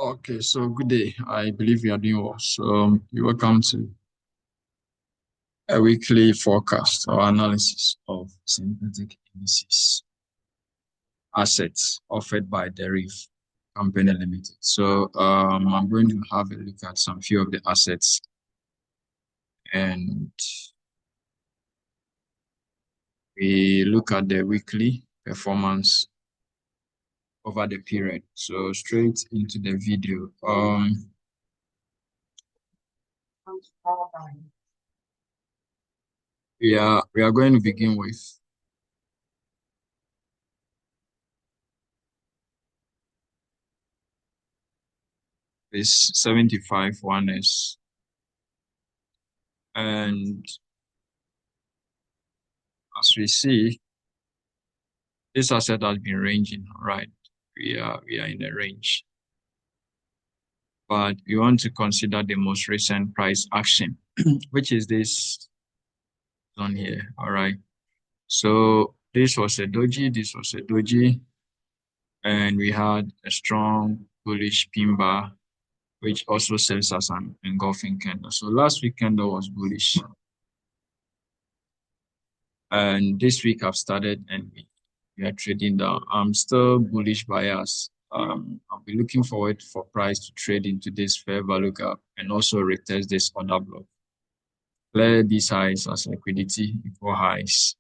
Okay, so good day. I believe you are doing well. So you're welcome to a weekly forecast or analysis of synthetic indices assets offered by Deriv Company Limited. So I'm going to have a look at some few of the assets and we look at the weekly performance over the period. So straight into the video. We are going to begin with this 75 1S, and as we see, this asset has been ranging, right? We are in a range, but we want to consider the most recent price action, which is this zone here. All right. So this was a doji, and we had a strong bullish pin bar, which also serves as an engulfing candle. So last week candle was bullish, and this week I've started and we are trading down. I'm still bullish bias. I'll be looking forward for price to trade into this fair value gap and also retest this order block. Clear these highs as liquidity before highs,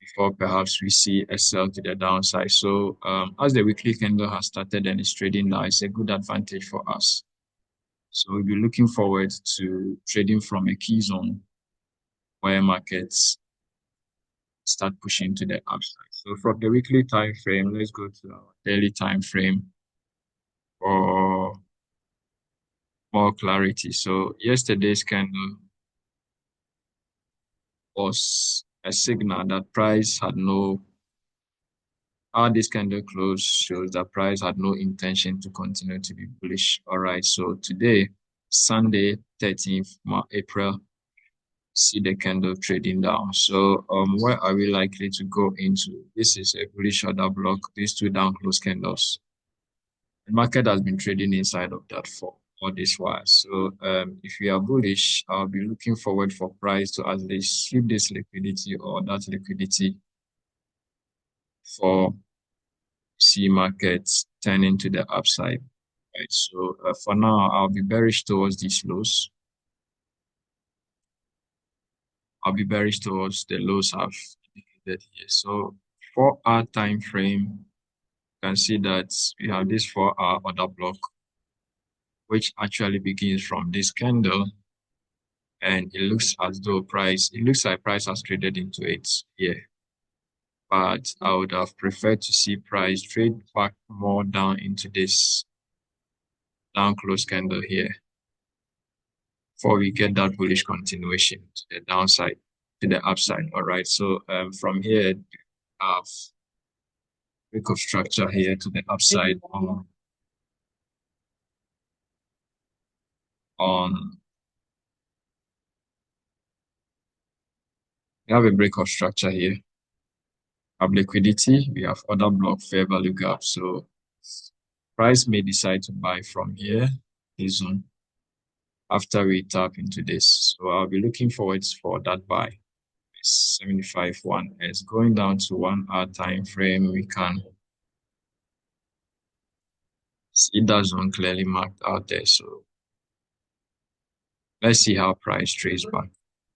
before perhaps we see a sell to the downside. So as the weekly candle has started and is trading now, it's a good advantage for us. So we'll be looking forward to trading from a key zone where markets start pushing to the upside. So from the weekly time frame, let's go to our daily time frame for more clarity. So yesterday's candle was a signal that price had no, how this candle close shows that price had no intention to continue to be bullish. All right, so today, Sunday, 13th April, see the candle trading down. So where are we likely to go into? This is a bullish order block, these two down close candles. The market has been trading inside of that for all this while. So if we are bullish, I'll be looking forward for price to at least sweep this liquidity or that liquidity for see markets turning to the upside. Right. So for now, I'll be bearish towards these lows. I'll be bearish towards the lows I've indicated here. So 4-hour time frame, you can see that we have this 4-hour order block, which actually begins from this candle, and it looks as though it looks like price has traded into it here. But I would have preferred to see price trade back more down into this down close candle here before we get that bullish continuation to the downside, to the upside. All right. So from here, we have break of structure here to the upside on we have a break of structure here. We have liquidity, we have order block, fair value gap. So price may decide to buy from here, this zone, after we tap into this. So I'll be looking forward for that buy. 75 1S going down to 1-hour time frame. We can see that zone clearly marked out there. So let's see how price trades back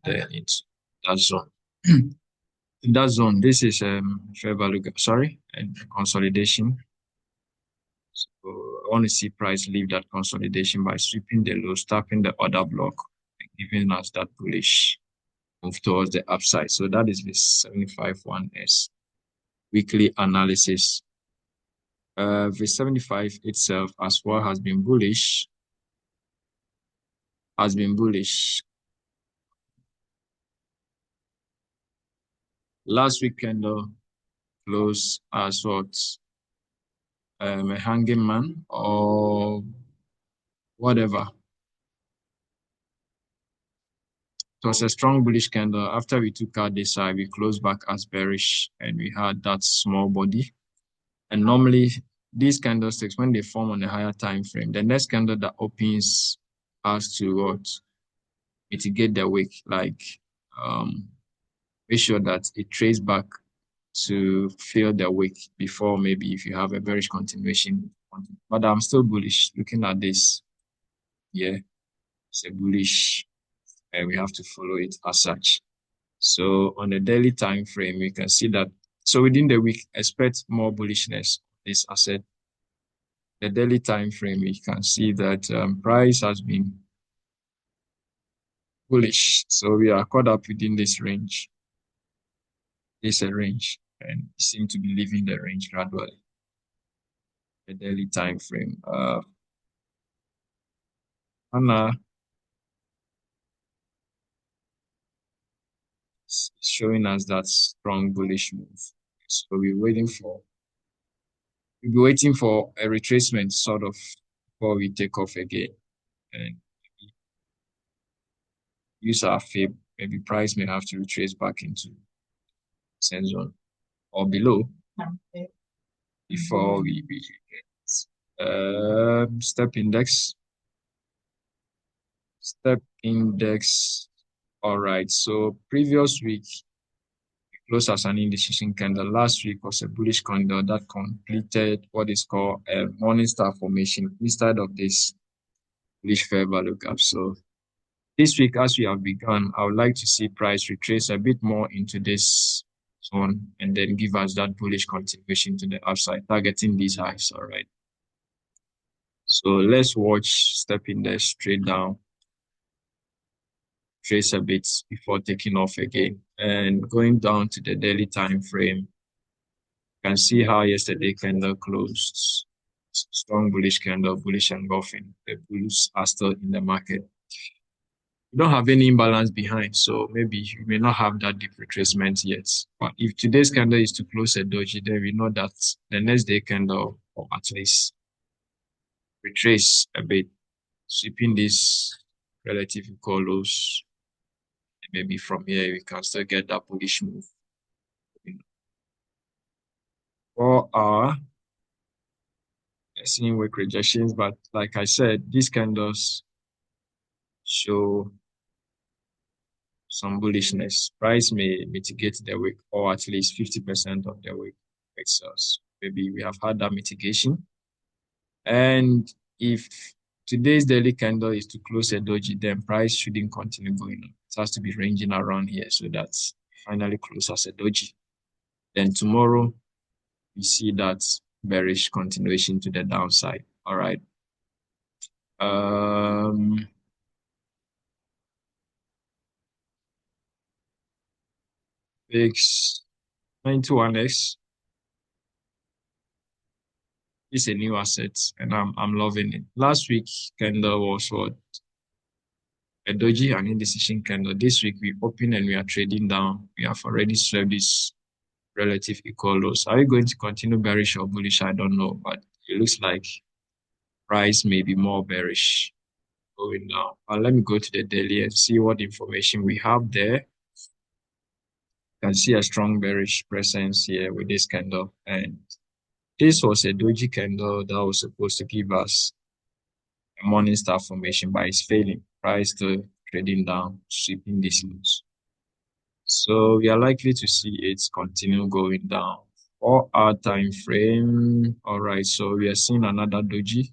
there into that zone. In that zone, this is fair value gap, and consolidation. So I want to see price leave that consolidation by sweeping the lows, tapping the order block, and giving us that bullish move towards the upside. So that is the 75 1S weekly analysis. The 75 itself as well has been bullish. Last week candle closed as what? A hanging man or whatever. It was a strong bullish candle. After we took out this side, we closed back as bearish and we had that small body. And normally these candlesticks, when they form on a higher time frame, the next candle that opens has to what? Mitigate the wick, like um, make sure that it trades back to fill the wick before maybe if you have a bearish continuation. But I'm still bullish looking at this. Yeah, it's a bullish, and we have to follow it as such. So on the daily time frame, we can see that. So within the week, expect more bullishness on this asset. The daily time frame, we can see that price has been bullish. So we are caught up within this range. It's a range, and we seem to be leaving the range gradually. The daily time frame. Anna is showing us that strong bullish move. So we'll be waiting for a retracement sort of before we take off again and use our fib. Maybe price may have to retrace back into send zone or below before we get step index. Step index. All right. So previous week closed as an indecision candle. Last week was a bullish candle that completed what is called a morning star formation instead of this bullish fair value gap. So this week, as we have begun, I would like to see price retrace a bit more into this zone and then give us that bullish continuation to the upside, targeting these highs. All right. So let's watch step index straight down, trace a bit before taking off again. And going down to the daily time frame, you can see how yesterday candle closed. Strong bullish candle, bullish engulfing. The bulls are still in the market. You don't have any imbalance behind, so maybe you may not have that deep retracement yet. But if today's candle is to close a doji, then we know that the next day candle, or at least retrace a bit, sweeping this relative equal lows. Maybe from here we can still get that bullish move. For our seeing weak rejections, but like I said, these candles show some bullishness. Price may mitigate the wick, or at least 50% of the wick itself. Maybe we have had that mitigation. And if today's daily candle is to close a doji, then price shouldn't continue going up. It has to be ranging around here so that finally close as a doji. Then tomorrow we see that bearish continuation to the downside. All right. Fix 91x is a new asset and I'm loving it. Last week candle was what? A doji and indecision candle. This week we open and we are trading down. We have already swept this relative equal lows. Are we going to continue bearish or bullish? I don't know, but it looks like price may be more bearish going down. But let me go to the daily and see what information we have there. You can see a strong bearish presence here with this candle. And this was a doji candle that was supposed to give us a morning star formation, but it's failing. Price still trading down, sweeping these lows. So we are likely to see it continue going down. For our time frame, all right, so we are seeing another doji,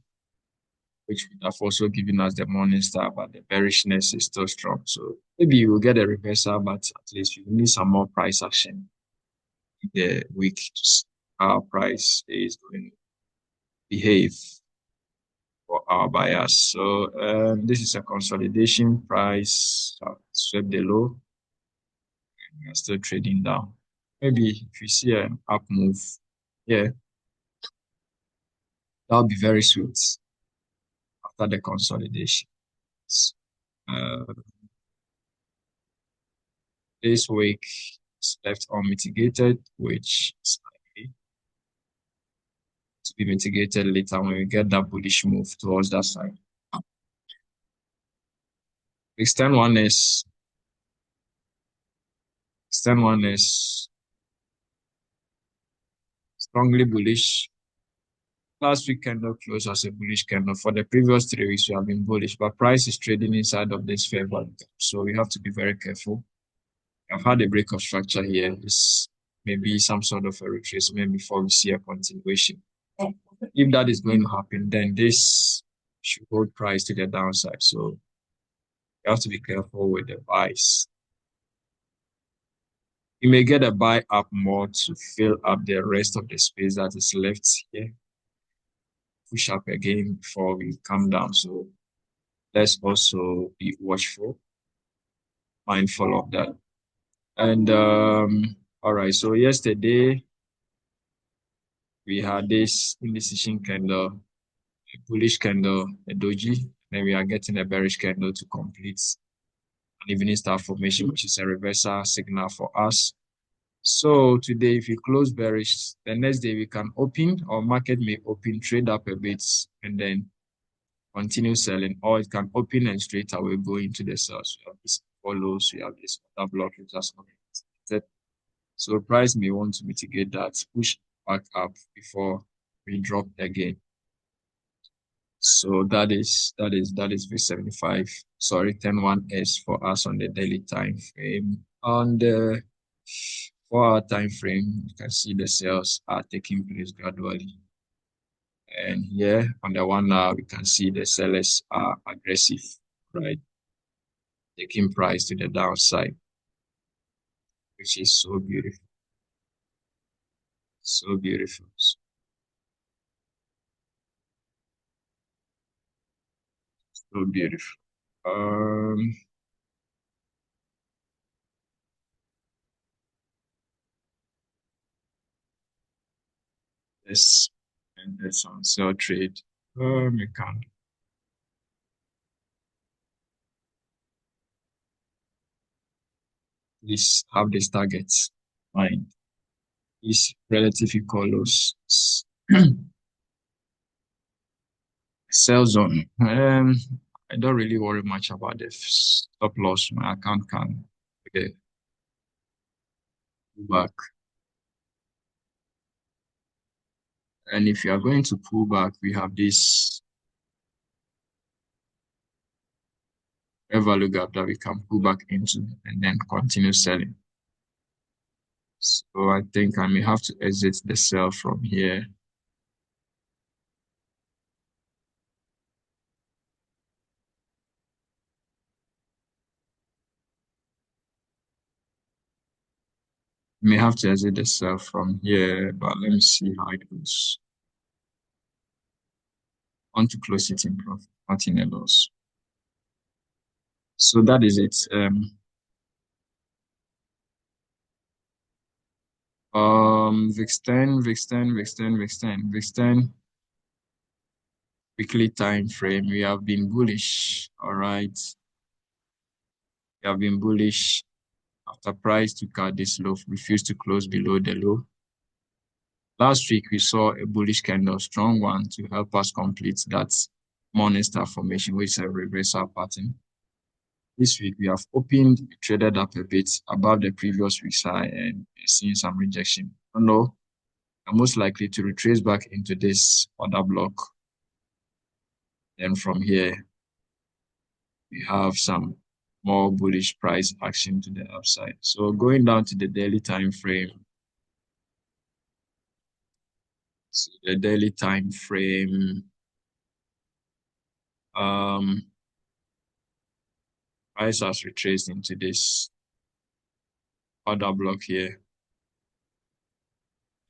which would have also given us the morning star, but the bearishness is still strong. So maybe you will get a reversal, but at least you need some more price action in the week to see how price is going to behave for our buyers. So this is a consolidation price, swept the low, and we are still trading down. Maybe if you see an up move, yeah, that'll be very sweet after the consolidation. Uh, this week is left unmitigated, which is likely to be mitigated later when we get that bullish move towards that side. Extend one is strongly bullish. Last week candle closed as a bullish candle. For the previous 3 weeks, we have been bullish, but price is trading inside of this fair value gap. So we have to be very careful. I've had a break of structure here. This may be some sort of a retracement before we see a continuation. If that is going to happen, then this should hold price to the downside. So you have to be careful with the buys. You may get a buy up more to fill up the rest of the space that is left here. Push up again before we come down. So let's also be watchful, mindful of that. And all right, so yesterday we had this indecision candle, a bullish candle, a doji, then we are getting a bearish candle to complete an evening star formation, which is a reversal signal for us. So today, if we close bearish, the next day we can open, or market may open, trade up a bit, and then continue selling, or it can open and straight away go into the sales. We have this follows, we have this other block, which has not been. So price may want to mitigate that, push back up before we drop again. So that is V75. Sorry, 10-1S for us on the daily time frame. On the 4-hour time frame, you can see the sales are taking place gradually. And here on the 1 hour, we can see the sellers are aggressive, right? Taking price to the downside, which is so beautiful. So beautiful. So beautiful. Yes, and that's on sell trade. We can please have this targets mind. Is relative equal loss. Sell zone. I don't really worry much about the stop loss. My account can okay, pull back. And if you are going to pull back, we have this value gap that we can pull back into and then continue selling. So I think I may have to exit the sell from here. May have to exit the sell from here, but let me see how it goes. Want to close it in profit, not in a loss. So that is it. VIX10 weekly time frame. We have been bullish. All right. We have been bullish after price took out this low, refused to close below the low. Last week, we saw a bullish candle, strong one to help us complete that morning star formation, which is a reversal pattern. This week, we have opened, traded up a bit above the previous week's high and seeing some rejection. I don't know. I'm most likely to retrace back into this other block. Then from here, we have some more bullish price action to the upside. So going down to the daily time frame. So the daily time frame, price has retraced into this other block here.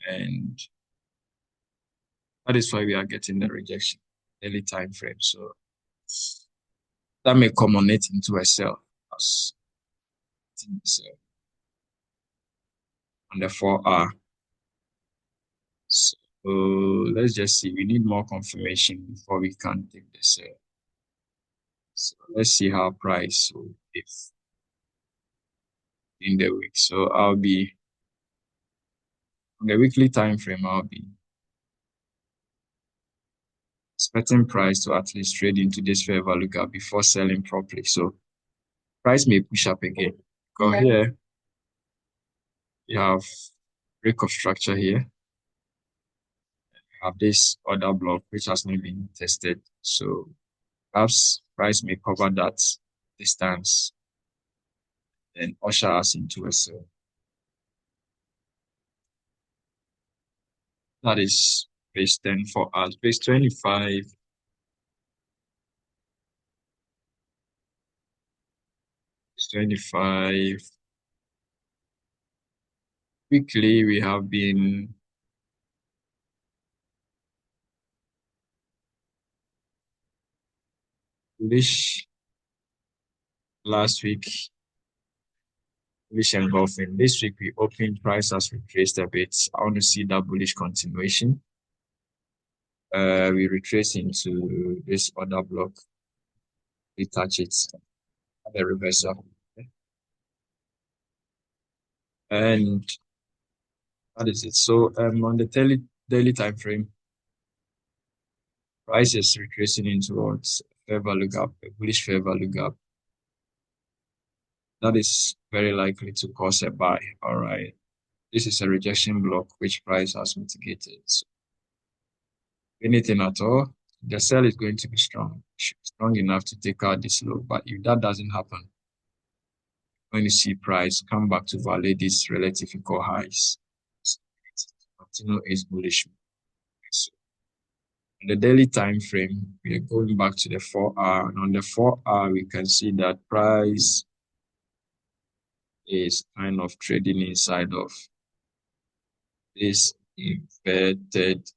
And that is why we are getting the rejection, daily time frame. So that may culminate into a sell as on the 4-hour. So let's just see. We need more confirmation before we can take the sell. So let's see how price will behave in the week. So I'll be on the weekly time frame. I'll be expecting price to at least trade into this fair value gap before selling properly. So price may push up again. Go here. You have break of structure here. have this other block which has not been tested. So perhaps price may cover that distance and usher us into a sell. That is phase 10 for us. Phase 25. Phase 25. Weekly, we have been bullish last week, bullish engulfing. This week, we opened price has retraced a bit. I want to see that bullish continuation. We retrace into this other block. We touch it, have a reversal. And that is it. So on the daily time frame, price is retracing into what fair value gap, a bullish fair value gap. That is very likely to cause a buy. All right. This is a rejection block which price has mitigated. So anything at all, the sell is going to be strong. Should be strong enough to take out this low. But if that doesn't happen, when you see price come back to violate these relative equal highs, continue is bullish. So on the daily time frame, we are going back to the 4-hour. And on the 4-hour, we can see that price is kind of trading inside of this inverted.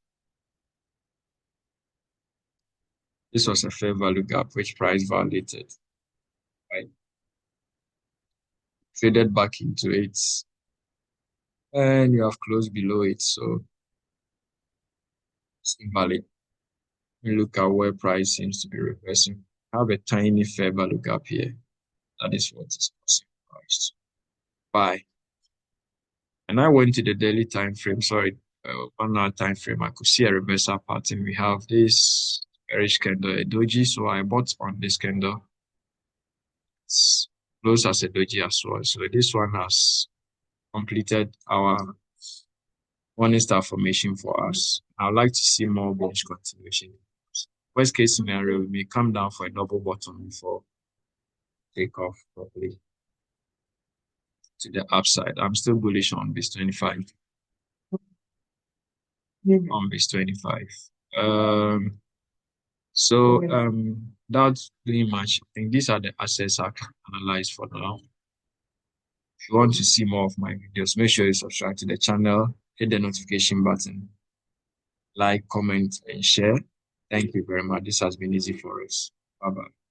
This was a fair value gap which price violated. Right? Traded back into it, and you have closed below it, so it's invalid. You look at where price seems to be reversing. Have a tiny fair value gap here. That is what is causing price. Buy. And I went to the daily time frame, sorry, 1 hour time frame. I could see a reversal pattern. We have this bearish candle, a doji, so I bought on this candle. It's close as a doji as well. So this one has completed our morning star formation for us. I would like to see more bullish continuation. Worst case scenario, we may come down for a double bottom before take off properly to the upside. I'm still bullish on BIS 25. On BIS 25. That's pretty much. I think these are the assets I can analyze for now. If you want to see more of my videos, make sure you subscribe to the channel, hit the notification button, like, comment, and share. Thank you very much. This has been easy for us. Bye-bye.